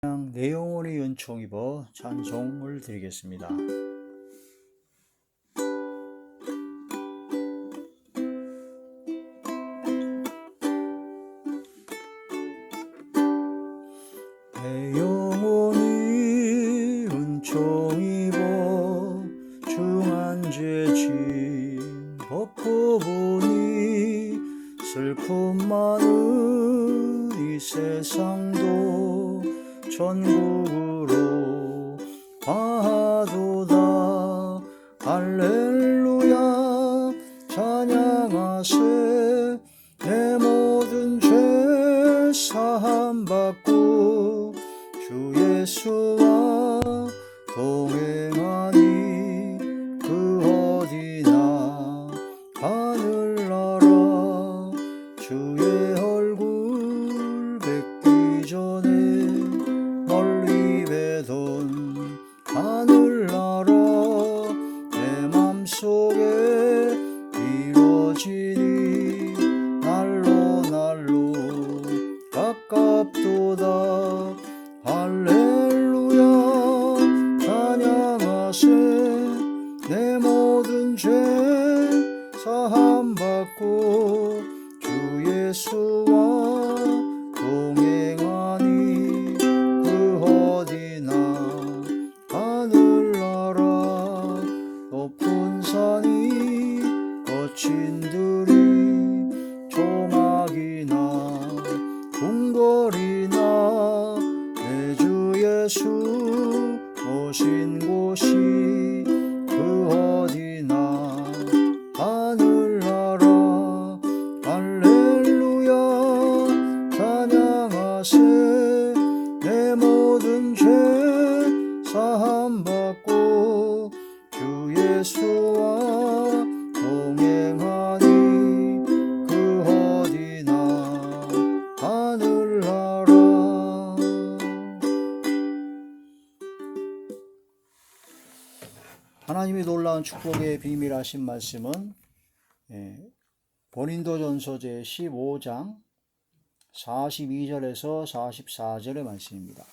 내 영혼이 은총 입어 찬송을 드리겠습니다. 내 영혼이 은총 입어 중한 죄짐 벗고 보니 슬픔 많은 이 세상도 천국으로 가도다. 할렐루야 찬양하세. 내 모든 죄 사함받고 주 예수와 동행하니 그 어디나 하늘나라 주의 얼굴 뵙기 전에 멀리 뵈던 하늘나라 내 맘속에 이루어지니 날로 날로 가깝도다. 할렐루야 찬양하세. 내 모든 죄 사함받고 주 예수와 동행하니 그 어디나 하늘나라 높은 산이 거친 들이 조막이나 궁궐이나 내 주 예수 오신 곳이 그 어디나 하늘나라. 할렐루야 찬양하세. 내 모든 죄 사함받고 주 예수와 동행하니 그 어디나 하늘나라. 하나님이 놀라운 축복의 비밀하신 말씀은 고린도전서 제 15장 42절에서 44절의 말씀입니다.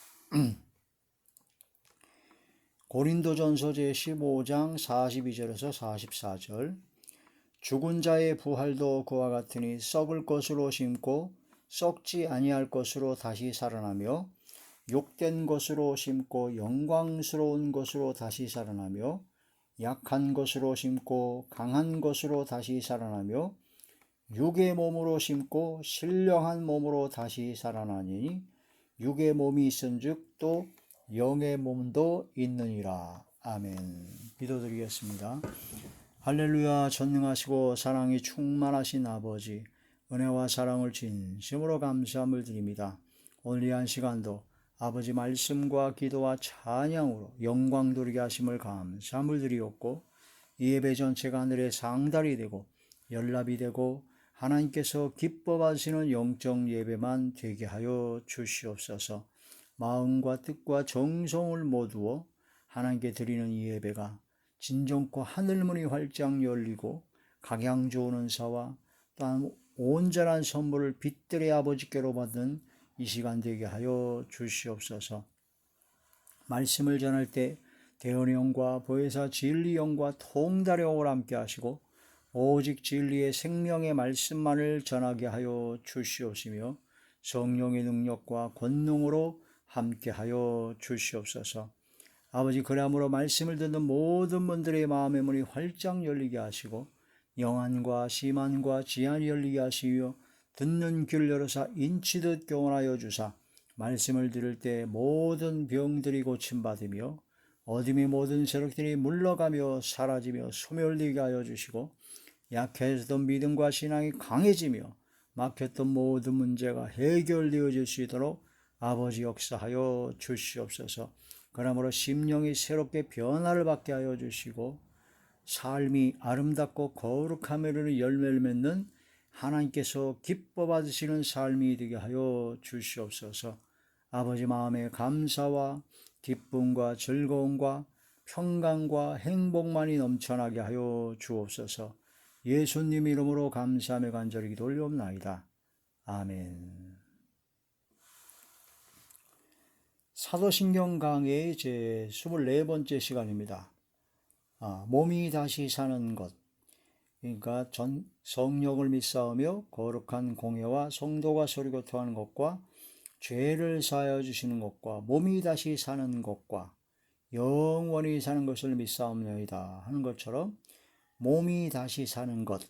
고린도전서 제 15장 42절에서 44절. 죽은 자의 부활도 그와 같으니 썩을 것으로 심고 썩지 아니할 것으로 다시 살아나며 욕된 것으로 심고 영광스러운 것으로 다시 살아나며 약한 것으로 심고 강한 것으로 다시 살아나며 육의 몸으로 심고 신령한 몸으로 다시 살아나니 육의 몸이 있은즉 또 영의 몸도 있느니라. 아멘. 기도드리겠습니다. 할렐루야. 전능하시고 사랑이 충만하신 아버지, 은혜와 사랑을 진심으로 감사함을 드립니다. 오늘 이 한 시간도 아버지 말씀과 기도와 찬양으로 영광 돌리게 하심을 감사함을 드리옵고, 이 예배 전체가 하늘의 상달이 되고 연락이 되고 하나님께서 기뻐 받으시는 영적 예배만 되게 하여 주시옵소서. 마음과 뜻과 정성을 모두어 하나님께 드리는 이 예배가 진정코 하늘문이 활짝 열리고 각양 좋은 은사와 또한 온전한 선물을 빛들의 아버지께로 받는 이 시간 되게 하여 주시옵소서. 말씀을 전할 때 대언의 영과 보혜사 진리 영과 통달의 영을 함께 하시고 오직 진리의 생명의 말씀만을 전하게 하여 주시옵시며 성령의 능력과 권능으로 함께 하여 주시옵소서. 아버지, 그러므로 말씀을 듣는 모든 분들의 마음의 문이 활짝 열리게 하시고 영안과 심안과 지안이 열리게 하시며 듣는 귀를 열어사 인치듯 교훈하여 주사 말씀을 들을 때 모든 병들이 고침받으며 어둠의 모든 세력들이 물러가며 사라지며 소멸되게 하여 주시고 약해졌던 믿음과 신앙이 강해지며 막혔던 모든 문제가 해결되어질 수 있도록 아버지 역사하여 주시옵소서. 그러므로 심령이 새롭게 변화를 받게 하여 주시고 삶이 아름답고 거룩함에 이르는 열매를 맺는 하나님께서 기뻐 받으시는 삶이 되게 하여 주시옵소서. 아버지, 마음에 감사와 기쁨과 즐거움과 평강과 행복만이 넘쳐나게 하여 주옵소서. 예수님 이름으로 감사하며 간절히 기도 올려옵나이다. 아멘. 사도신경 강의 제 24번째 시간입니다. 몸이 다시 사는 것. 그러니까 성령을 믿사오며 거룩한 공예와 성도가 서로 교통하는 것과 죄를 사하여 주시는 것과 몸이 다시 사는 것과 영원히 사는 것을 믿사옵나이다 하는 것처럼 몸이 다시 사는 것,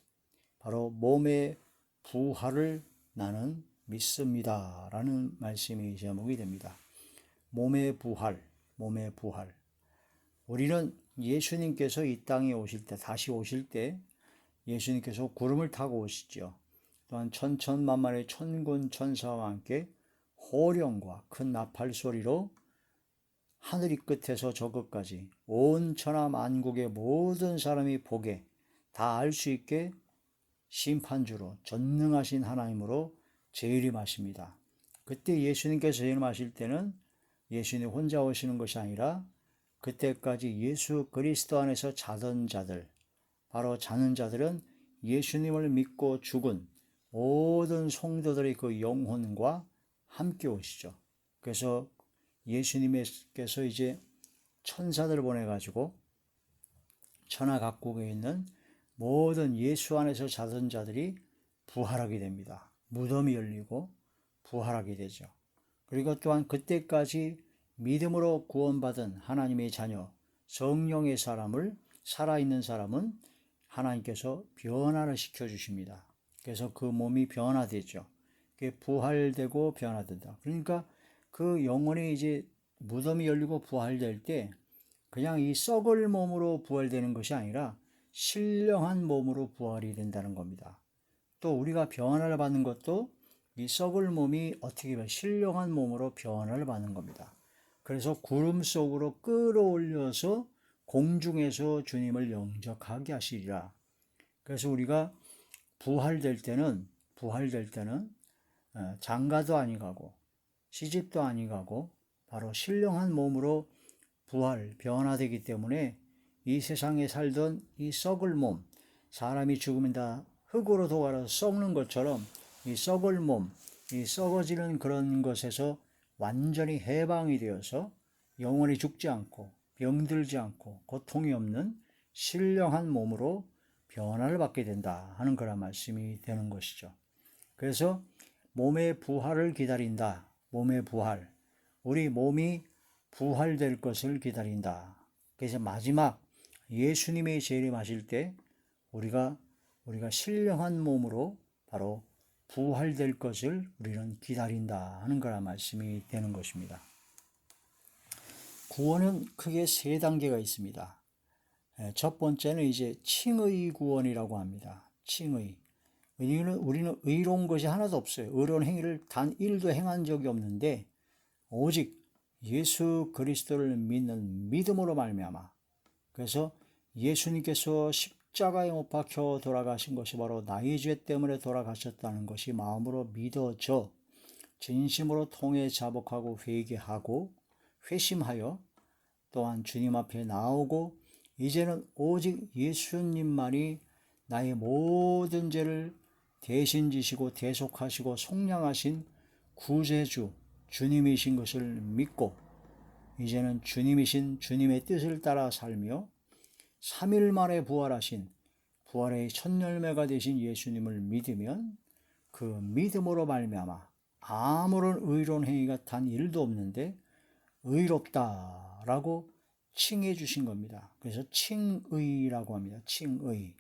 바로 몸의 부활을 나는 믿습니다 라는 말씀이 제목이 됩니다. 몸의 부활, 몸의 부활. 우리는 예수님께서 이 땅에 오실 때, 다시 오실 때 예수님께서 구름을 타고 오시죠. 또한 천천만만의 천군 천사와 함께 호령과 큰 나팔 소리로 하늘이 끝에서 저 끝까지 온 천하 만국의 모든 사람이 보게 다 알 수 있게 심판주로 전능하신 하나님으로 재림하십니다. 그때 예수님께서 재림하실 때는 예수님 혼자 오시는 것이 아니라 그때까지 예수 그리스도 안에서 자던 자들, 바로 자는 자들은 예수님을 믿고 죽은 모든 성도들의 그 영혼과 함께 오시죠. 그래서 예수님께서 이제 천사들을 보내가지고 천하 각국에 있는 모든 예수 안에서 자던 자들이 부활하게 됩니다. 무덤이 열리고 부활하게 되죠. 그리고 또한 그때까지 믿음으로 구원받은 하나님의 자녀, 성령의 사람을, 살아있는 사람은 하나님께서 변화를 시켜주십니다. 그래서 그 몸이 변화되죠. 그게 부활되고 변화된다. 그러니까 그 영혼이 이제 무덤이 열리고 부활될 때 그냥 이 썩을 몸으로 부활되는 것이 아니라 신령한 몸으로 부활이 된다는 겁니다. 또 우리가 변화를 받는 것도 이 썩을 몸이 어떻게 보면 신령한 몸으로 변화를 받는 겁니다. 그래서 구름 속으로 끌어올려서 공중에서 주님을 영접하게 하시리라. 그래서 우리가 부활될 때는 장가도 아니 가고 시집도 아니 가고 바로 신령한 몸으로 변화되기 때문에 이 세상에 살던 이 썩을 몸, 사람이 죽으면 다 흙으로 도갈아서 썩는 것처럼 이 썩을 몸, 이 썩어지는 그런 것에서 완전히 해방이 되어서 영원히 죽지 않고 병들지 않고 고통이 없는 신령한 몸으로 변화를 받게 된다 하는 그런 말씀이 되는 것이죠. 그래서 몸의 부활을 기다린다. 몸의 부활. 우리 몸이 부활될 것을 기다린다. 그래서 마지막 예수님의 재림하실 때 우리가 신령한 몸으로 바로 부활될 것을 우리는 기다린다 하는 거라 말씀이 되는 것입니다. 구원은 크게 세 단계가 있습니다. 첫 번째는 이제 칭의 구원이라고 합니다. 칭의. 우리는 의로운 것이 하나도 없어요. 의로운 행위를 단 1도 행한 적이 없는데 오직 예수 그리스도를 믿는 믿음으로 말미암아. 그래서 예수님께서 십자가에 못 박혀 돌아가신 것이 바로 나의 죄 때문에 돌아가셨다는 것이 마음으로 믿어져 진심으로 통해 자복하고 회개하고 회심하여 또한 주님 앞에 나오고 이제는 오직 예수님만이 나의 모든 죄를 대신 지시고 대속하시고 속량하신 구세주 주님이신 것을 믿고 이제는 주님이신 주님의 뜻을 따라 살며 3일 만에 부활하신 부활의 첫 열매가 되신 예수님을 믿으면 그 믿음으로 말미암아 아무런 의로운 행위가 단 1도 없는데 의롭다라고 칭해 주신 겁니다. 그래서 칭의라고 합니다. 칭의.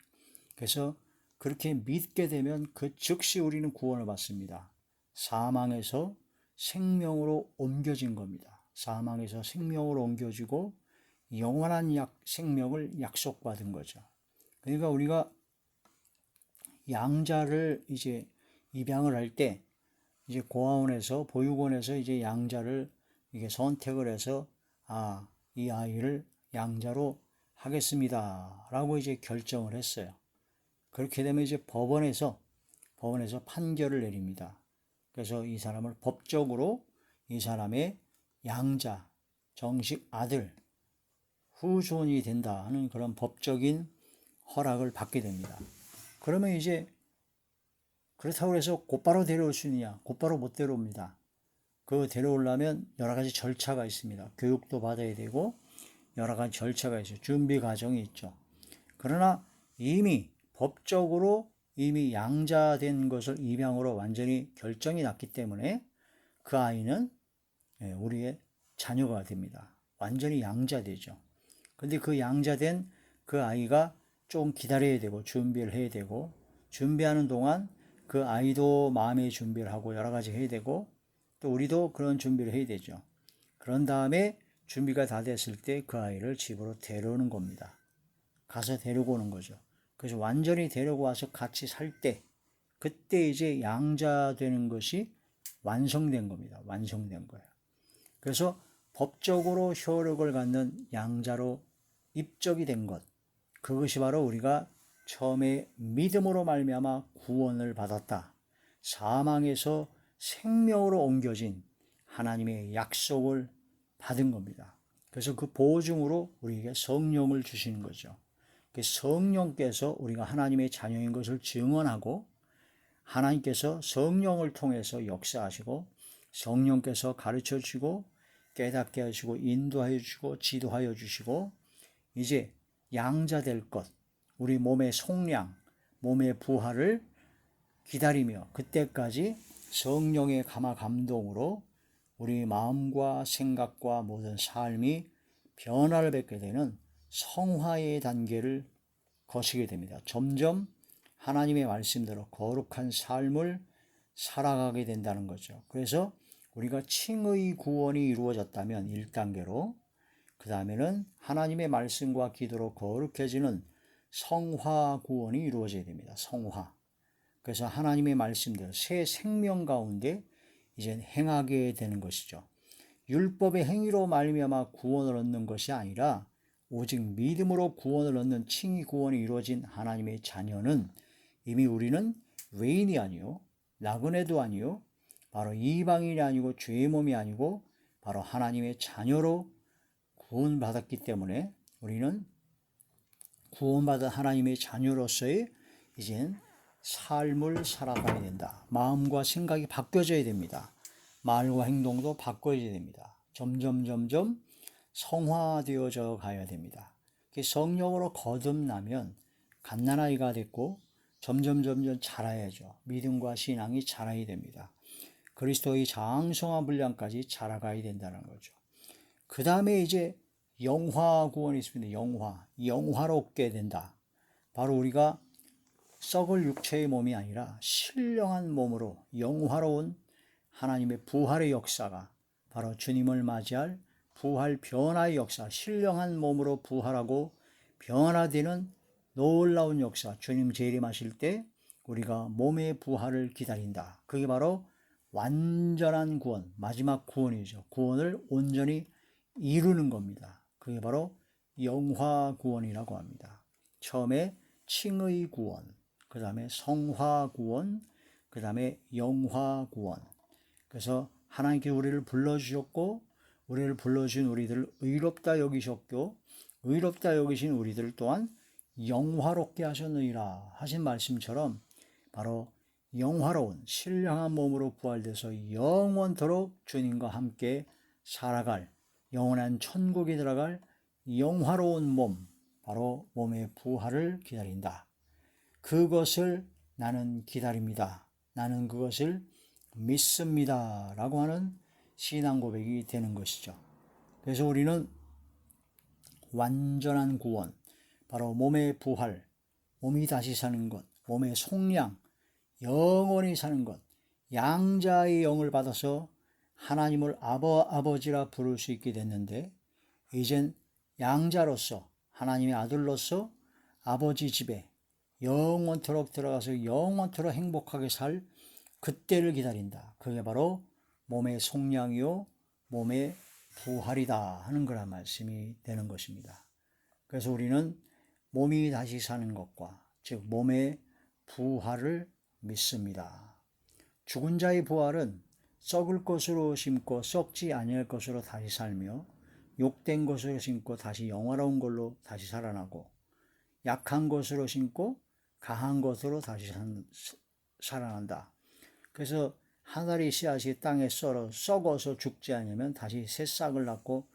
그래서 그렇게 믿게 되면 그 즉시 우리는 구원을 받습니다. 사망에서 생명으로 옮겨진 겁니다. 사망에서 생명으로 옮겨지고 영원한 생명을 약속받은 거죠. 그러니까 우리가 양자를 이제 입양을 할 때 이제 고아원에서 보육원에서 이제 양자를 이게 선택을 해서 이 아이를 양자로 하겠습니다라고 이제 결정을 했어요. 그렇게 되면 이제 법원에서 판결을 내립니다. 그래서 이 사람을 법적으로 이 사람의 양자, 정식 아들, 후손이 된다 하는 그런 법적인 허락을 받게 됩니다. 그러면 이제 그렇다고 해서 곧바로 데려올 수 있느냐? 곧바로 못 데려옵니다. 그 데려오려면 여러 가지 절차가 있습니다. 교육도 받아야 되고 여러 가지 절차가 있어요. 준비 과정이 있죠. 그러나 이미 법적으로 이미 양자된 것을 입양으로 완전히 결정이 났기 때문에 그 아이는 우리의 자녀가 됩니다. 완전히 양자되죠. 근데 그 양자된 그 아이가 좀 기다려야 되고 준비를 해야 되고, 준비하는 동안 그 아이도 마음의 준비를 하고 여러 가지 해야 되고, 또 우리도 그런 준비를 해야 되죠. 그런 다음에 준비가 다 됐을 때 그 아이를 집으로 데려오는 겁니다. 가서 데리고 오는 거죠. 그래서 완전히 데리고 와서 같이 살 때, 그때 이제 양자되는 것이 완성된 겁니다. 완성된 거예요. 그래서 법적으로 효력을 갖는 양자로 입적이 된 것, 그것이 바로 우리가 처음에 믿음으로 말미암아 구원을 받았다, 사망에서 생명으로 옮겨진 하나님의 약속을 받은 겁니다. 그래서 그 보증으로 우리에게 성령을 주시는 거죠. 성령께서 우리가 하나님의 자녀인 것을 증언하고, 하나님께서 성령을 통해서 역사하시고, 성령께서 가르쳐 주시고 깨닫게 하시고 인도하여 주시고 지도하여 주시고, 이제 양자될 것, 우리 몸의 속량, 몸의 부활을 기다리며, 그때까지 성령의 감화 감동으로 우리 마음과 생각과 모든 삶이 변화를 뵙게 되는 성화의 단계를 거치게 됩니다. 점점 하나님의 말씀대로 거룩한 삶을 살아가게 된다는 거죠. 그래서 우리가 칭의 구원이 이루어졌다면 1단계로, 그 다음에는 하나님의 말씀과 기도로 거룩해지는 성화 구원이 이루어져야 됩니다. 성화. 그래서 하나님의 말씀대로 새 생명 가운데 이제 행하게 되는 것이죠. 율법의 행위로 말미암아 구원을 얻는 것이 아니라 오직 믿음으로 구원을 얻는 칭의 구원이 이루어진 하나님의 자녀는, 이미 우리는 외인이 아니요 나그네도 아니요 바로 이방인이 아니고 죄의 몸이 아니고 바로 하나님의 자녀로 구원받았기 때문에, 우리는 구원받은 하나님의 자녀로서의 이젠 삶을 살아가야 된다. 마음과 생각이 바뀌어져야 됩니다. 말과 행동도 바꿔야 됩니다. 점점 성화되어져 가야 됩니다. 성령으로 거듭나면 갓난아이가 됐고 점점 자라야죠. 믿음과 신앙이 자라야 됩니다. 그리스도의 장성한 분량까지 자라가야 된다는 거죠. 그 다음에 이제 영화 구원이 있습니다. 영화롭게 된다. 바로 우리가 썩을 육체의 몸이 아니라 신령한 몸으로 영화로운 하나님의 부활의 역사가, 바로 주님을 맞이할 부활 변화의 역사, 신령한 몸으로 부활하고 변화되는 놀라운 역사, 주님 재림하실 때 우리가 몸의 부활을 기다린다. 그게 바로 완전한 구원, 마지막 구원이죠. 구원을 온전히 이루는 겁니다. 그게 바로 영화 구원이라고 합니다. 처음에 칭의 구원, 그 다음에 성화 구원, 그 다음에 영화 구원. 그래서 하나님께 우리를 불러주셨고, 우리를 불러주신 우리들을 의롭다 여기셨고, 의롭다 여기신 우리들 또한 영화롭게 하셨느니라 하신 말씀처럼, 바로 영화로운 신령한 몸으로 부활돼서 영원토록 주님과 함께 살아갈, 영원한 천국에 들어갈 영화로운 몸, 바로 몸의 부활을 기다린다. 그것을 나는 기다립니다. 나는 그것을 믿습니다. 라고 하는 신앙 고백이 되는 것이죠. 그래서 우리는 완전한 구원, 바로 몸의 부활, 몸이 다시 사는 것, 몸의 속량, 영원히 사는 것, 양자의 영을 받아서 하나님을 아버지라 부를 수 있게 됐는데, 이젠 양자로서 하나님의 아들로서 아버지 집에 영원토록 들어가서 영원토록 행복하게 살 그때를 기다린다. 그게 바로 몸의 속량이요 몸의 부활이다 하는 거란 말씀이 되는 것입니다. 그래서 우리는 몸이 다시 사는 것과, 즉 몸의 부활을 믿습니다. 죽은 자의 부활은 썩을 것으로 심고 썩지 아니할 것으로 다시 살며, 욕된 것으로 심고 다시 영화로운 걸로 다시 살아나고, 약한 것으로 심고 강한 것으로 다시 살아난다. 그래서 한 알이 씨앗이 땅에 썩어서 죽지 않으면 다시 새싹을 낳고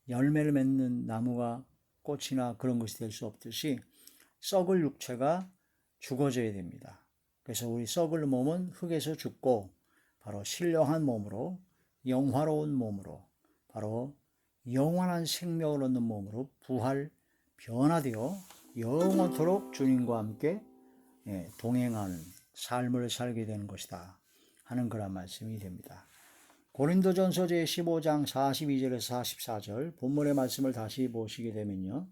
열매를 맺는 나무가 꽃이나 그런 것이 될 수 없듯이 썩을 육체가 죽어져야 됩니다. 그래서 우리 썩을 몸은 흙에서 죽고 바로 신령한 몸으로, 영화로운 몸으로, 바로 영원한 생명을 얻는 몸으로 변화되어 영원토록 주님과 함께 동행하는 삶을 살게 되는 것이다 하는 그런 말씀이 됩니다. 고린도전서 제15장 42절에서 44절 본문의 말씀을 다시 보시게 되면요.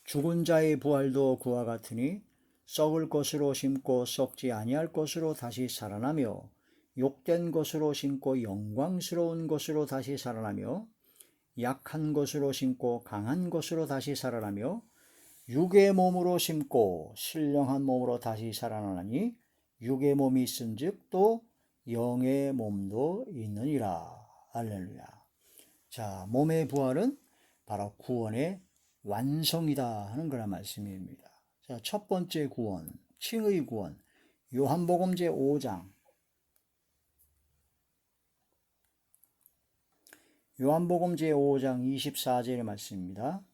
죽은 자의 부활도 그와 같으니 썩을 것으로 심고 썩지 아니할 것으로 다시 살아나며 욕된 것으로 심고 영광스러운 것으로 다시 살아나며 약한 것으로 심고 강한 것으로 다시 살아나며 육의 몸으로 심고 신령한 몸으로 다시 살아나니 육의 몸이 있은즉 또 영의 몸도 있느니라. 할렐루야. 자, 몸의 부활은 바로 구원의 완성이다 하는 그런 말씀입니다. 자, 첫 번째 구원, 칭의 구원. 요한복음 제5장 요한복음 제5장 24절의 말씀입니다.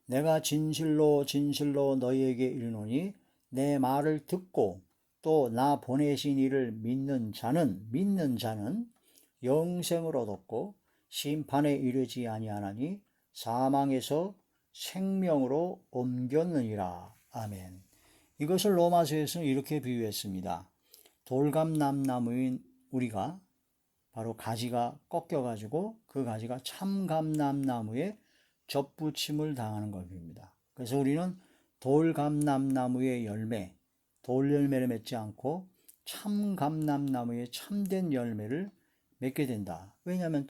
내가 진실로 진실로 너희에게 이르노니 내 말을 듣고 또 나 보내신 이를 믿는 자는 영생을 얻었고 심판에 이르지 아니하나니 사망에서 생명으로 옮겼느니라. 아멘. 이것을 로마서에서는 이렇게 비유했습니다. 돌감람나무인 우리가 바로 가지가 꺾여가지고 그 가지가 참감람나무에 접붙임을 당하는 것입니다. 그래서 우리는 돌감람나무의 열매, 돌열매를 맺지 않고 참감람나무의 참된 열매를 맺게 된다. 왜냐하면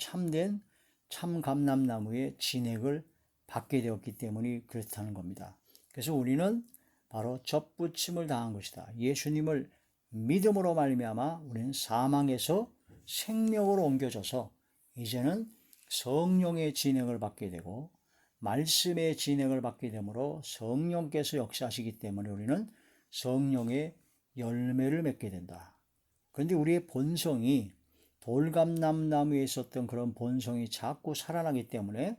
참감람나무의 진액을 받게 되었기 때문에 그렇다는 겁니다. 그래서 우리는 바로 접붙임을 당한 것이다. 예수님을 믿음으로 말미암아 우리는 사망에서 생명으로 옮겨져서 이제는 성령의 진행을 받게 되고 말씀의 진행을 받게 되므로 성령께서 역사하시기 때문에 우리는 성령의 열매를 맺게 된다. 그런데 우리의 본성이 돌감람나무에 있었던 그런 본성이 자꾸 살아나기 때문에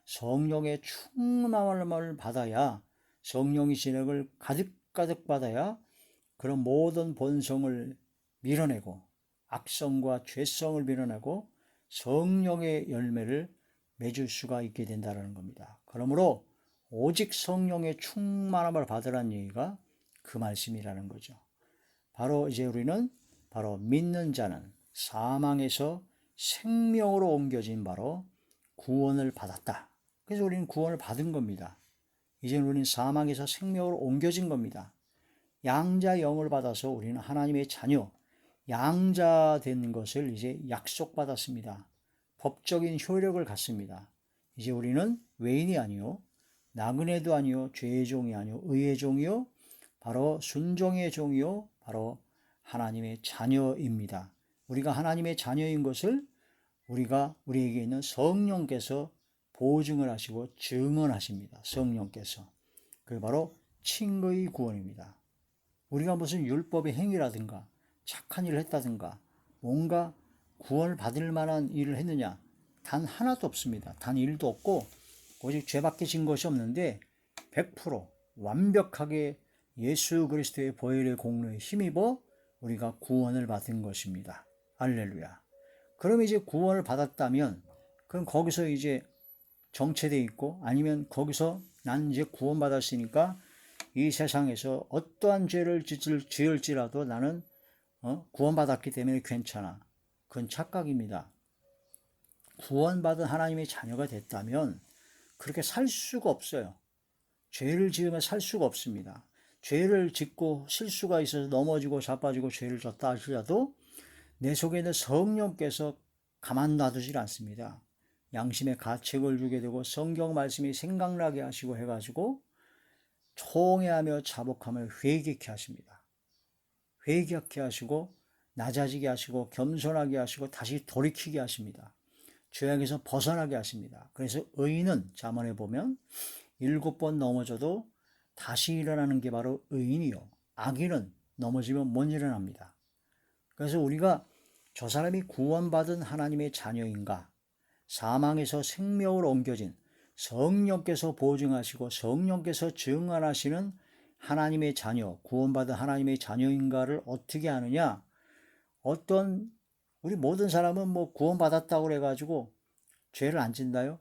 성령의 충만함을 받아야 성령의 진행을 가득가득 받아야 그런 모든 본성을 밀어내고 악성과 죄성을 밀어내고 성령의 열매를 맺을 수가 있게 된다는 겁니다. 그러므로 오직 성령의 충만함을 받으라는 얘기가 그 말씀이라는 거죠. 바로 이제 우리는 바로 믿는 자는 사망에서 생명으로 옮겨진 바로 구원을 받았다. 그래서 우리는 구원을 받은 겁니다. 이제 우리는 사망에서 생명으로 옮겨진 겁니다. 양자 영을 받아서 우리는 하나님의 자녀, 양자 된 것을 이제 약속받았습니다. 법적인 효력을 갖습니다. 이제 우리는 외인이 아니요, 나그네도 아니요, 죄의 종이 아니요, 의의 종이요, 바로 순종의 종이요, 바로 하나님의 자녀입니다. 우리가 하나님의 자녀인 것을 우리에게 있는 성령께서 보증을 하시고 증언하십니다. 성령께서. 그게 바로 칭의 구원입니다. 우리가 무슨 율법의 행위라든가 착한 일을 했다든가 뭔가 구원을 받을 만한 일을 했느냐? 단 하나도 없습니다. 단 1도 없고 오직 죄밖에 진 것이 없는데 100% 완벽하게 예수 그리스도의 보혈의 공로에 힘입어 우리가 구원을 받은 것입니다. 할렐루야. 그럼 이제 구원을 받았다면 그럼 거기서 이제 정체되어 있고 아니면 거기서 난 이제 구원받았으니까 이 세상에서 어떠한 죄를 지을지라도 나는 구원받았기 때문에 괜찮아. 그건 착각입니다. 구원받은 하나님의 자녀가 됐다면 그렇게 살 수가 없어요. 죄를 지으면 살 수가 없습니다. 죄를 짓고 실수가 있어서 넘어지고 자빠지고 죄를 졌다 하더라도 내 속에 있는 성령께서 가만 놔두질 않습니다. 양심의 가책을 주게 되고 성경 말씀이 생각나게 하시고 해가지고 통회하며 자복하며 회개케 하십니다. 회개케 하시고 낮아지게 하시고 겸손하게 하시고 다시 돌이키게 하십니다. 죄악에서 벗어나게 하십니다. 그래서 의인은 잠언에 보면 7번 넘어져도 다시 일어나는 게 바로 의인이요. 악인은 넘어지면 못 일어납니다. 그래서 우리가 저 사람이 구원받은 하나님의 자녀인가, 사망에서 생명으로 옮겨진 성령께서 보증하시고 성령께서 증언하시는 하나님의 자녀, 구원받은 하나님의 자녀인가를 어떻게 아느냐? 우리 모든 사람은 뭐 구원받았다고 그래가지고 죄를 안 짓나요?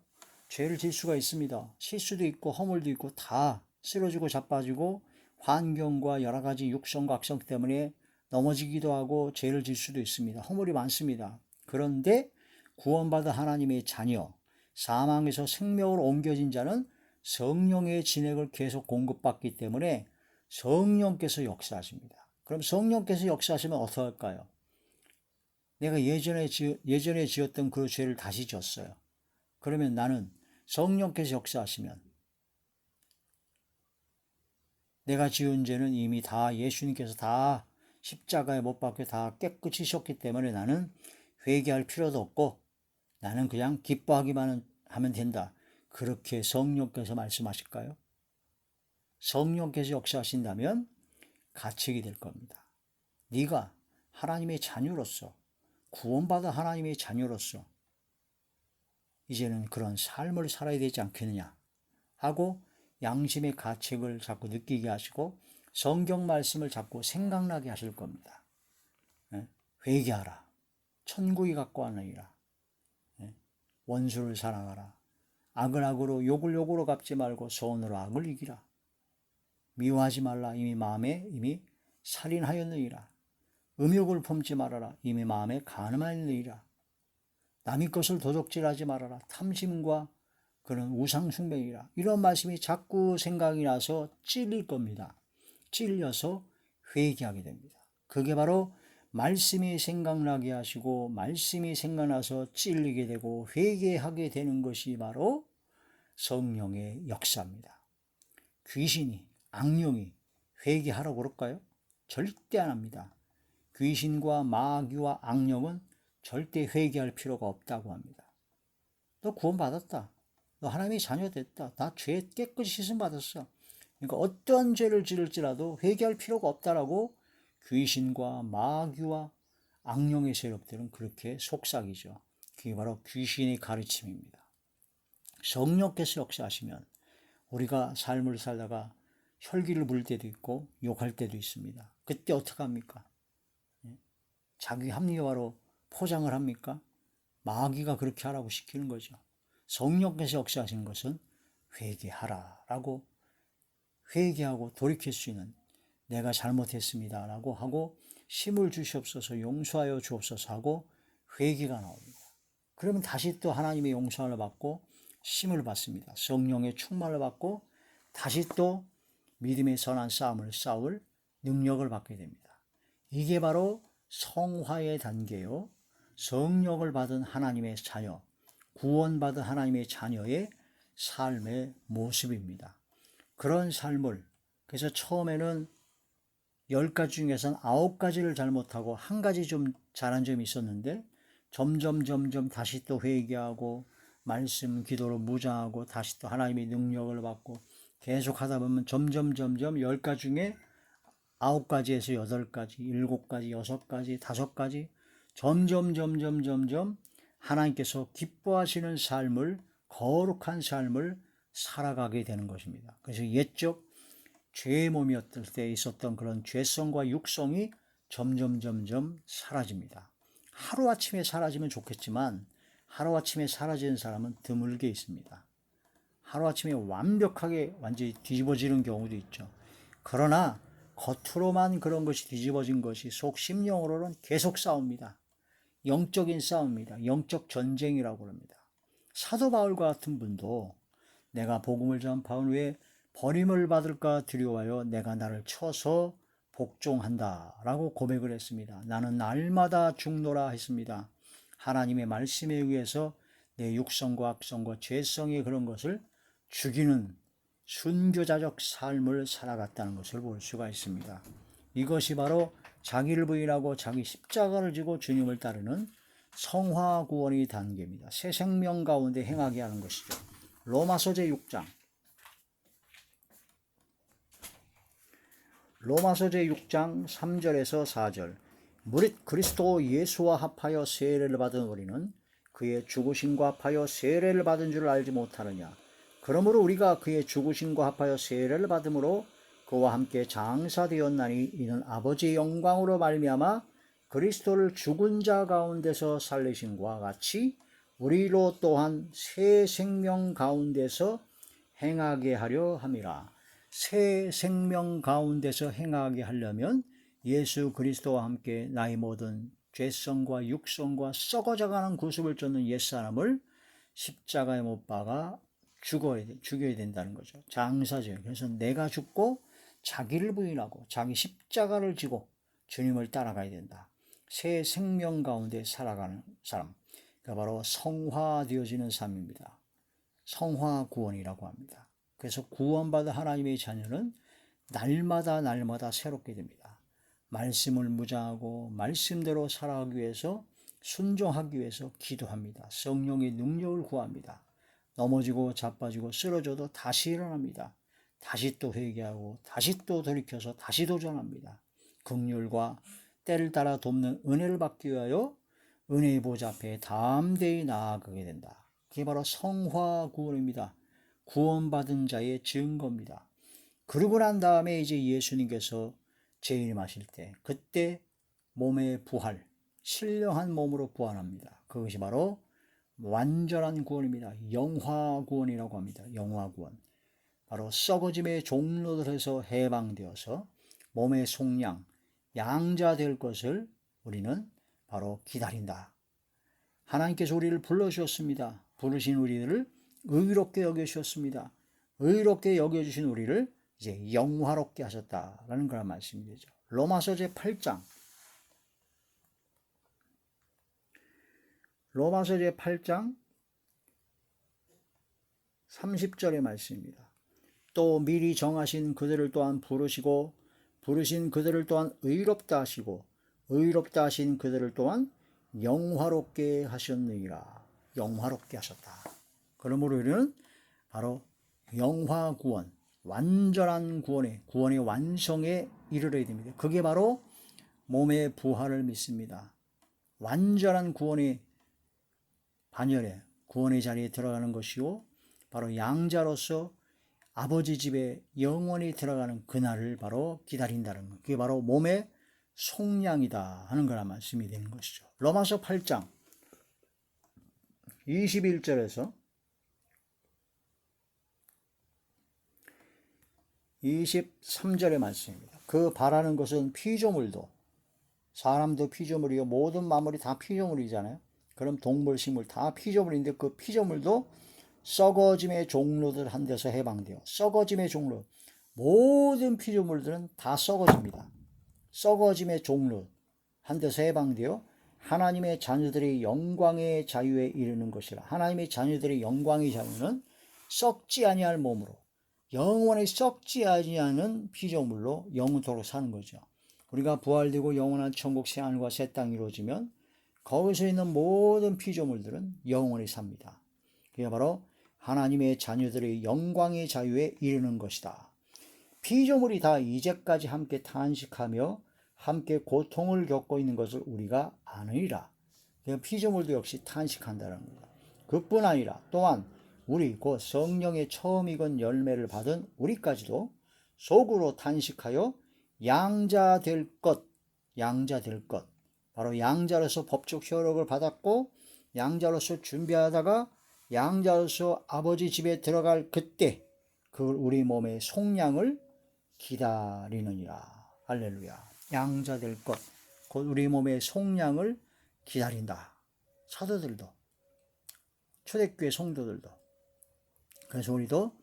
죄를 질 수가 있습니다. 실수도 있고 허물도 있고 다 쓰러지고 자빠지고 환경과 여러 가지 육성과 악성 때문에 넘어지기도 하고 죄를 질 수도 있습니다. 허물이 많습니다. 그런데 구원받은 하나님의 자녀, 사망에서 생명으로 옮겨진 자는 성령의 진액을 계속 공급받기 때문에 성령께서 역사하십니다. 그럼 성령께서 역사하시면 어떻게 할까요? 내가 예전에 지었던 그 죄를 다시 졌어요. 그러면 나는 성령께서 역사하시면 내가 지은 죄는 이미 다 예수님께서 다 십자가에 못 박혀 다 깨끗이 셨기 때문에 나는 회개할 필요도 없고 나는 그냥 기뻐하기만 하면 된다. 그렇게 성령께서 말씀하실까요? 성령께서 역사하신다면 가책이 될 겁니다. 네가 하나님의 자녀로서 구원받은 하나님의 자녀로서 이제는 그런 삶을 살아야 되지 않겠느냐 하고 양심의 가책을 자꾸 느끼게 하시고 성경 말씀을 자꾸 생각나게 하실 겁니다. 회개하라. 천국이 갖고 왔느니라. 원수를 사랑하라. 악을 악으로 욕을 욕으로 갚지 말고 선으로 악을 이기라. 미워하지 말라. 이미 마음에 이미 살인하였느니라. 음욕을 품지 말아라. 이미 마음에 간음하였느니라. 남의 것을 도적질하지 말아라. 탐심과 그런 우상숭배이라. 이런 말씀이 자꾸 생각이 나서 찔릴 겁니다. 찔려서 회개하게 됩니다. 그게 바로 말씀이 생각나게 하시고 말씀이 생각나서 찔리게 되고 회개하게 되는 것이 바로 성령의 역사입니다. 귀신이, 악령이 회개하라고 그럴까요? 절대 안 합니다. 귀신과 마귀와 악령은 절대 회개할 필요가 없다고 합니다. 너 구원받았다. 너 하나님의 자녀 됐다. 나 죄 깨끗이 씻음 받았어. 그러니까 어떠한 죄를 지을지라도 회개할 필요가 없다라고 귀신과 마귀와 악령의 세력들은 그렇게 속삭이죠. 그게 바로 귀신의 가르침입니다. 성령께서 역사하시면 우리가 삶을 살다가 혈기를 부릴 때도 있고 욕할 때도 있습니다. 그때 어떻게 합니까? 자기 합리화로 포장을 합니까? 마귀가 그렇게 하라고 시키는 거죠. 성령께서 역사하시는 것은 회개하라라고 회개하고 돌이킬 수 있는 내가 잘못했습니다라고 하고 힘을 주시옵소서 용서하여 주옵소서 하고 회개가 나옵니다. 그러면 다시 또 하나님의 용서를 받고 힘을 받습니다. 성령의 충만을 받고 다시 또 믿음의 선한 싸움을 싸울 능력을 받게 됩니다. 이게 바로 성화의 단계요. 성령을 받은 하나님의 자녀, 구원받은 하나님의 자녀의 삶의 모습입니다. 그런 삶을 그래서 처음에는 10가지 중에서는 9가지를 잘못하고 한 가지 좀 잘한 점이 있었는데 점점 다시 또 회개하고 말씀 기도로 무장하고 다시 또 하나님의 능력을 받고 계속 하다 보면 점점 10가지 중에 9가지에서 8가지, 7가지, 6가지, 5가지 점점 하나님께서 기뻐하시는 삶을 거룩한 삶을 살아가게 되는 것입니다. 그래서 옛적 죄의 몸이었을 때 있었던 그런 죄성과 육성이 점점 사라집니다. 하루아침에 사라지면 좋겠지만 하루아침에 사라지는 사람은 드물게 있습니다. 하루아침에 완벽하게 완전히 뒤집어지는 경우도 있죠. 그러나 겉으로만 그런 것이 뒤집어진 것이 속 심령으로는 계속 싸웁니다. 영적인 싸움입니다. 영적 전쟁이라고 합니다. 사도 바울과 같은 분도 내가 복음을 전파한 후에 버림을 받을까 두려워하여 내가 나를 쳐서 복종한다 라고 고백을 했습니다. 나는 날마다 죽노라 했습니다. 하나님의 말씀에 의해서 내 육성과 악성과 죄성의 그런 것을 죽이는 순교자적 삶을 살아갔다는 것을 볼 수가 있습니다. 이것이 바로 자기를 부인하고 자기 십자가를 지고 주님을 따르는 성화 구원의 단계입니다. 새 생명 가운데 행하게 하는 것이죠. 로마서 제6장 로마서 제6장 3절에서 4절 무릇 그리스도 예수와 합하여 세례를 받은 우리는 그의 죽으심과 합하여 세례를 받은 줄 알지 못하느냐. 그러므로 우리가 그의 죽으심과 합하여 세례를 받음으로 그와 함께 장사되었나니 이는 아버지의 영광으로 말미암아 그리스도를 죽은 자 가운데서 살리심과 같이 우리로 또한 새 생명 가운데서 행하게 하려 함이라. 새 생명 가운데서 행하게 하려면 예수 그리스도와 함께 나의 모든 죄성과 육성과 썩어져가는 구습을 쫓는 옛사람을 십자가에 못 박아 죽여야 된다는 거죠. 장사죠. 그래서 내가 죽고 자기를 부인하고 자기 십자가를 지고 주님을 따라가야 된다. 새 생명 가운데 살아가는 사람, 그러니까 바로 성화되어지는 삶입니다. 성화 구원이라고 합니다. 그래서 구원받은 하나님의 자녀는 날마다 새롭게 됩니다. 말씀을 묵상하고 말씀대로 살아가기 위해서, 순종하기 위해서 기도합니다. 성령의 능력을 구합니다. 넘어지고 자빠지고 쓰러져도 다시 일어납니다. 다시 또 회개하고 다시 또 돌이켜서 다시 도전합니다. 긍휼과 때를 따라 돕는 은혜를 받기 위하여 은혜의 보좌 앞에 담대히 나아가게 된다. 그게 바로 성화 구원입니다. 구원받은 자의 증거입니다. 그러고 난 다음에 이제 예수님께서 재림하실 때, 그때 몸의 부활, 신령한 몸으로 부활합니다. 그것이 바로 완전한 구원입니다. 영화 구원이라고 합니다. 영화 구원. 바로 썩어짐의 종로들에서 해방되어서 몸의 속량, 양자 될 것을 우리는 바로 기다린다. 하나님께서 우리를 불러주셨습니다. 부르신 우리를 의롭게 여겨주셨습니다. 의롭게 여겨주신 우리를 이제 영화롭게 하셨다라는 그런 말씀이 되죠. 로마서 제8장 30절의 말씀입니다. 또 미리 정하신 그들을 또한 부르시고 부르신 그들을 또한 의롭다 하시고 의롭다 하신 그들을 또한 영화롭게 하셨느니라. 영화롭게 하셨다. 그러므로 우리는 바로 영화 구원, 완전한 구원의 완성에 이르러야 됩니다. 그게 바로 몸의 부활을 믿습니다. 완전한 구원의 반열에, 구원의 자리에 들어가는 것이요, 바로 양자로서 아버지 집에 영원히 들어가는 그날을 바로 기다린다는 것. 그게 바로 몸의 속량이다 하는 거란 말씀이 되는 것이죠. 로마서 8장 21절에서 23절의 말씀입니다. 그 바라는 것은 피조물도, 사람도 피조물이요 모든 만물이 다 피조물이잖아요. 그럼 동물, 식물 다 피조물인데 그 피조물도 썩어짐의 종로들 한 데서 해방돼요. 썩어짐의 종로, 모든 피조물들은 다 썩어집니다. 썩어짐의 종로 한 데서 해방되어 하나님의 자녀들의 영광의 자유에 이르는 것이라. 하나님의 자녀들의 영광의 자유는 썩지 아니할 몸으로, 영원히 썩지 아니하는 피조물로 영원토록 사는 거죠. 우리가 부활되고 영원한 천국 새 하늘과 새 땅이 이루어지면 거기서 있는 모든 피조물들은 영원히 삽니다. 그게 바로 하나님의 자녀들의 영광의 자유에 이르는 것이다. 피조물이 다 이제까지 함께 탄식하며 함께 고통을 겪고 있는 것을 우리가 아느니라. 피조물도 역시 탄식한다는 겁니다. 그뿐 아니라 또한 우리 곧 성령의 처음 익은 열매를 받은 우리까지도 속으로 탄식하여 양자 될 것, 바로 양자로서 법적 효력을 받았고 양자로서 준비하다가 양자로서 아버지 집에 들어갈 그때 그 우리 몸의 속량을 기다리느니라. 할렐루야. 양자 될 것, 곧 우리 몸의 속량을 기다린다. 사도들도, 초대교회 성도들도. 그래서 우리도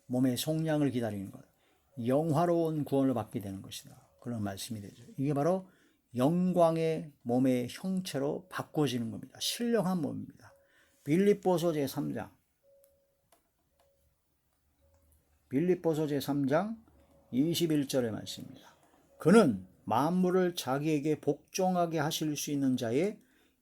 몸의 속량을 기다리는 것, 영화로운 구원을 받게 되는 것이다. 그런 말씀이 되죠. 이게 바로 영광의 몸의 형체로 바꿔지는 겁니다. 신령한 몸입니다. 빌립보서 제3장 21절의 말씀입니다. 그는 만물을 자기에게 복종하게 하실 수 있는 자의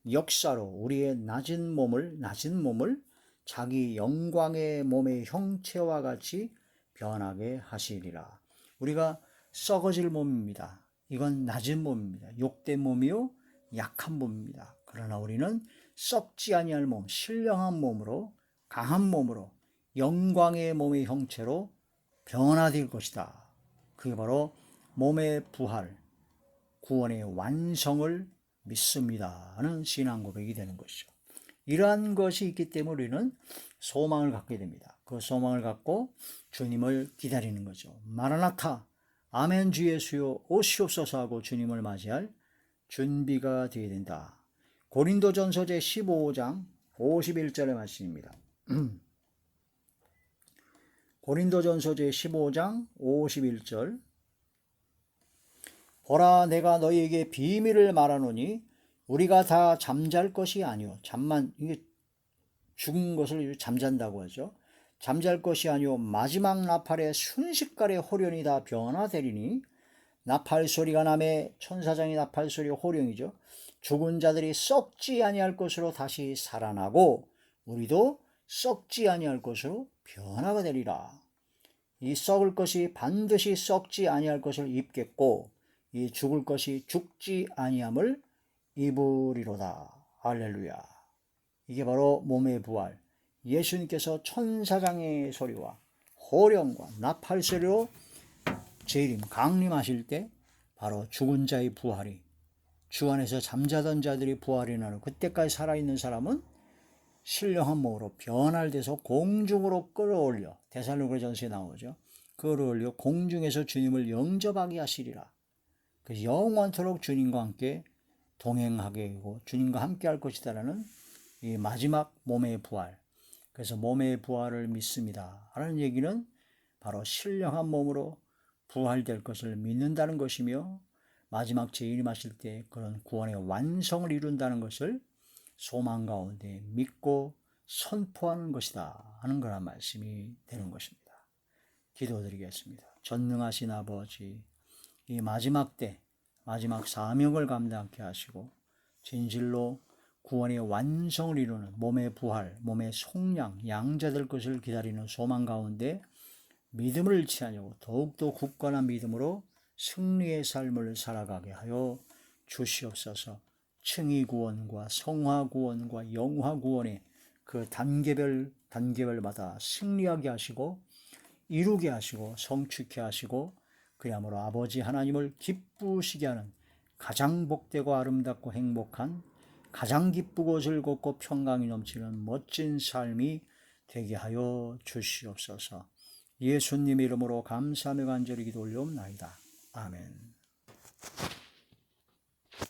역사로 우리의 낮은 몸을 자기 영광의 몸의 형체와 같이 변하게 하시리라. 우리가 썩어질 몸입니다. 이건 낮은 몸입니다. 욕된 몸이요 약한 몸입니다. 그러나 우리는 썩지 아니할 몸, 신령한 몸으로, 강한 몸으로, 영광의 몸의 형체로 변화될 것이다. 그게 바로 몸의 부활, 구원의 완성을 믿습니다 하는 신앙 고백이 되는 것이죠. 이러한 것이 있기 때문에 우리는 소망을 갖게 됩니다. 그 소망을 갖고 주님을 기다리는 거죠. 마라나타, 아멘 주 예수여 오시옵소서 하고 주님을 맞이할 준비가 되어야 된다. 고린도전서 제 15장 51절의 말씀입니다. 고린도전서 제 15장 51절. 보라, 내가 너희에게 비밀을 말하노니 우리가 다 잠잘 것이 아니요. 이게 죽은 것을 잠잔다고 하죠. 잠잘 것이 아니요 마지막 나팔의 순식간에 호련이 다 변화되리니, 나팔 소리가 나매 천사장의 나팔 소리 호령이죠. 죽은 자들이 썩지 아니할 것으로 다시 살아나고 우리도 썩지 아니할 것으로 변화가 되리라. 이 썩을 것이 반드시 썩지 아니할 것을 입겠고 이 죽을 것이 죽지 아니함을 입으리로다. 할렐루야. 이게 바로 몸의 부활. 예수님께서 천사장의 소리와 호령과 나팔 소리로 재림, 강림하실 때 바로 죽은 자의 부활이, 주 안에서 잠자던 자들이 부활이 나는 그때까지 살아있는 사람은 신령한 몸으로 변화돼서 공중으로 끌어올려, 데살로니가전서에 나오죠. 끌어올려 공중에서 주님을 영접하게 하시리라. 그래서 영원토록 주님과 함께 동행하게 하고 주님과 함께 할 것이다라는 이 마지막 몸의 부활. 그래서 몸의 부활을 믿습니다 하는 얘기는 바로 신령한 몸으로 부활될 것을 믿는다는 것이며, 마지막 재림하실 때 그런 구원의 완성을 이룬다는 것을 소망 가운데 믿고 선포하는 것이다 하는 거란 말씀이 되는 것입니다. 기도드리겠습니다. 전능하신 아버지, 이 마지막 때 마지막 사명을 감당케 하시고 진실로 구원의 완성을 이루는 몸의 부활, 몸의 속량, 양자될 것을 기다리는 소망 가운데 믿음을 잃지 아니하고 더욱더 굳건한 믿음으로 승리의 삶을 살아가게 하여 주시옵소서. 층위 구원과 성화 구원과 영화 구원의 그 단계별마다 승리하게 하시고 이루게 하시고 성취케 하시고, 그야말로 아버지 하나님을 기쁘시게 하는 가장 복되고 아름답고 행복한, 가장 기쁘고 즐겁고 평강이 넘치는 멋진 삶이 되게 하여 주시옵소서. 예수님 이름으로 감사하며 간절히 기도 올려옵나이다. 아멘.